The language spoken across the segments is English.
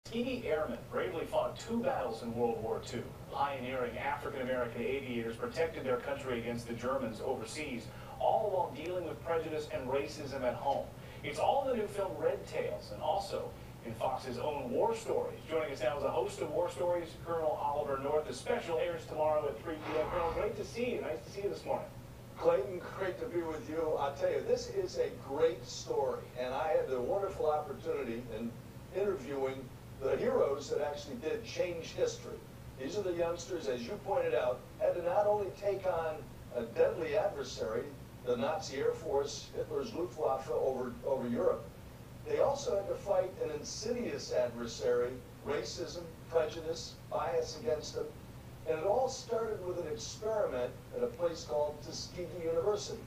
Tuskegee Airmen bravely fought 2 battles in World War II. Pioneering African-American aviators protected their country against the Germans overseas, all while dealing with prejudice and racism at home. It's all in the new film Red Tails, and also in Fox's own War Stories. Joining us now is a host of War Stories, Colonel Oliver North. The special airs tomorrow at 3 p.m. Colonel, great to see you. Nice to see you this morning. Clayton, great to be with you. I'll tell you, this is a great story, and I had the wonderful opportunity in interviewing the heroes that actually did change history. These are the youngsters, as you pointed out, had to not only take on a deadly adversary, the Nazi Air Force, Hitler's Luftwaffe over Europe, they also had to fight an insidious adversary, racism, prejudice, bias against them. And it all started with an experiment at a place called Tuskegee University.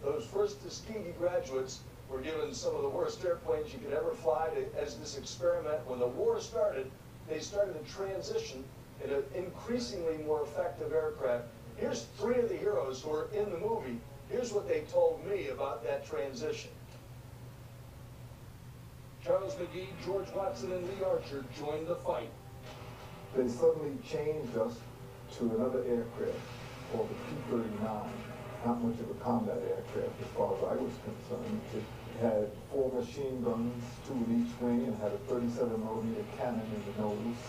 Those first Tuskegee graduates were given some of the worst airplanes you could ever fly as this experiment. When the war started, they started to transition into increasingly more effective aircraft. Here's 3 of the heroes who are in the movie. Here's what they told me about that transition. Charles McGee, George Watson, and Lee Archer joined the fight. They suddenly changed us to another aircraft called the P-39. Not much of a combat aircraft as far as I was concerned. It had 4 machine guns, 2 in each wing, and had a 37mm cannon in the nose.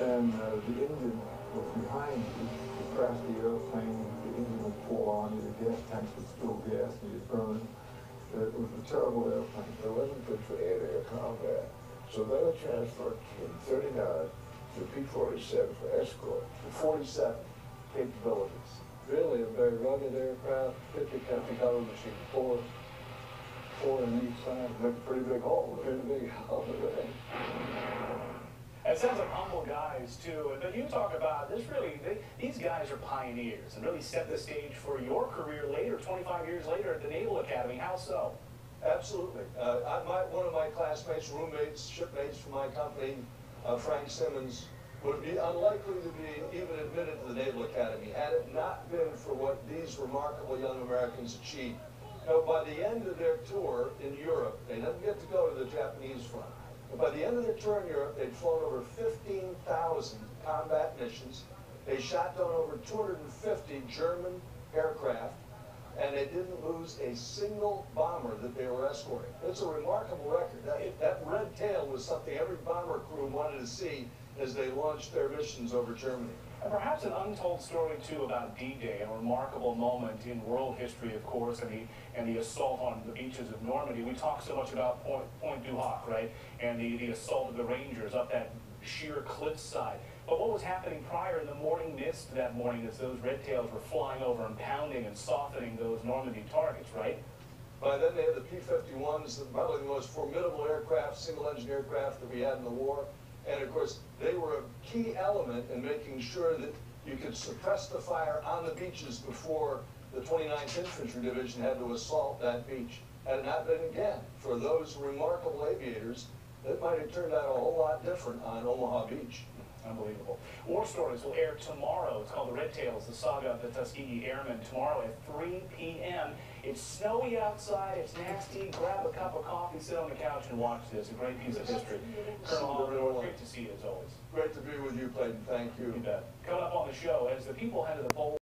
And the engine was behind you. You crashed the airplane, the engine would fall on you, the gas tanks would spill gas and you'd burn. It was a terrible airplane. It wasn't good for air-to-air combat. So they were transferred in 39 to P-47 for escort. 47 capabilities. Really a very rugged aircraft, 50 caliber machine, 4 in each side. That's a pretty big hole. Pretty big hole, right? It sounds like humble guys, too. But you talk about this really, these guys are pioneers and really set the stage for your career later, 25 years later at the Naval Academy. How so? Absolutely. One of my classmates, roommates, shipmates from my company, Frank Simmons, would be unlikely to be even admitted to the Naval Academy had it not been for what these remarkable young Americans achieved. Now, by the end of their tour in Europe, they didn't get to go to the Japanese front. But by the end of their tour in Europe, they'd flown over 15,000 combat missions. They shot down over 250 German aircraft, and they didn't lose a single bomber that they were escorting. It's a remarkable record. That red tail was something every bomber crew wanted to see as they launched their missions over Germany. And perhaps an untold story, too, about D-Day, a remarkable moment in world history, of course, and the assault on the beaches of Normandy. We talk so much about Point du Hoc, right, and the assault of the Rangers up that sheer cliffside. But what was happening prior in the morning mist that morning as those red tails were flying over and pounding and softening those Normandy targets, right? By then they had the P-51s, probably the most formidable aircraft, single-engine aircraft that we had in the war. And of course, they were a key element in making sure that you could suppress the fire on the beaches before the 29th Infantry Division had to assault that beach. Had it not been, again, for those remarkable aviators, it might have turned out a whole lot different on Omaha Beach. Unbelievable. War Stories will air tomorrow. It's called the Red Tails, the Saga of the Tuskegee Airmen, tomorrow at 3 p.m. It's snowy outside. It's nasty. Grab a cup of coffee, sit on the couch, and watch this. A great piece of history. Colonel Oliver, great to see you as always. Great to be with you, Clayton. Thank you. You bet. Coming up on the show, as the people head to the polls.